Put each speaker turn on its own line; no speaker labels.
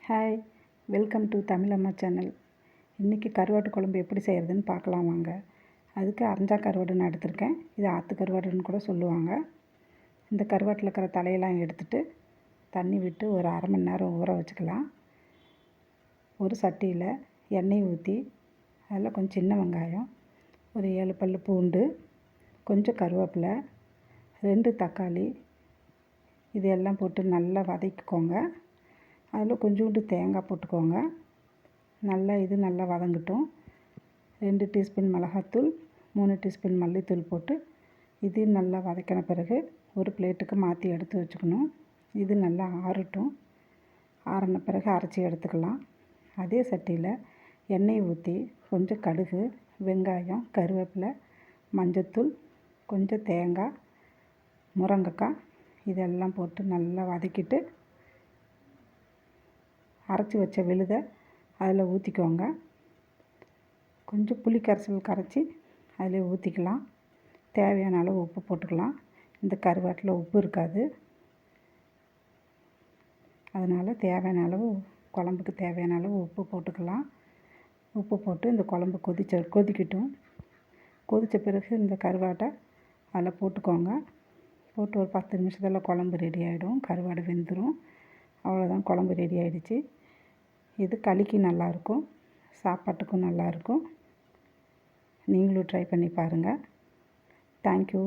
Hi, welcome to Tamilamma channel. இன்றைக்கி கருவாட்டு குழம்பு எப்படி செய்கிறதுன்னு பார்க்கலாம் வாங்க. அதுக்கு அரைஞ்சா கருவாடு நான் எடுத்திருக்கேன். இது ஆற்று கருவாடுன்னு கூட சொல்லுவாங்க. இந்த கருவாட்டில் இருக்கிற தலையெல்லாம் எடுத்துட்டு தண்ணி விட்டு ஒரு அரை மணி நேரம் ஊற வச்சுக்கலாம். ஒரு சட்டியில் எண்ணெய் ஊற்றி அதில் கொஞ்சம் சின்ன வெங்காயம், ஒரு 7 பல் பூண்டு, கொஞ்சம் கருவேப்பிலை, 2 தக்காளி இதையெல்லாம் போட்டு நல்லா வதக்கிக்கோங்க. அதில் கொஞ்சோண்டு தேங்காய் போட்டுக்கோங்க. நல்லா வதங்கட்டும். 2 டீஸ்பூன் மிளகாத்தூள், 3 டீஸ்பூன் மல்லித்தூள் போட்டு இது நல்லா வதக்கின பிறகு ஒரு பிளேட்டுக்கு மாற்றி எடுத்து வச்சுக்கணும். இது நல்லா ஆறட்டும். ஆறின பிறகு அரைச்சி எடுத்துக்கலாம். அதே சட்டியில் எண்ணெய் ஊற்றி கொஞ்சம் கடுகு, வெங்காயம், கருவேப்பிலை, மஞ்சத்தூள், கொஞ்சம் தேங்காய், முருங்கைக்காய் இதெல்லாம் போட்டு நல்லா வதக்கிட்டு அரைச்சி வச்ச விழுதை அதில் ஊற்றிக்கோங்க. கொஞ்சம் புளி கரைசல் கரைச்சி அதில் ஊற்றிக்கலாம். தேவையான அளவு உப்பு போட்டுக்கலாம். இந்த கருவாட்டில் உப்பு இருக்காது, அதனால் தேவையான அளவு குழம்புக்கு தேவையான அளவு உப்பு போட்டுக்கலாம். உப்பு போட்டு இந்த குழம்பு கொதிக்கட்டும். கொதித்த பிறகு இந்த கருவாட்டை அதில் போட்டுக்கோங்க. போட்டு ஒரு 10 நிமிஷத்தில் குழம்பு ரெடி ஆகிடும். கருவாடு வெந்துடும். அவ்வளோதான், குழம்பு ரெடி ஆகிடுச்சு. இது களிக்கு நல்லாயிருக்கும், சாப்பாட்டுக்கும் நல்லாயிருக்கும். நீங்களும் ட்ரை பண்ணி பாருங்கள். தேங்க்யூ.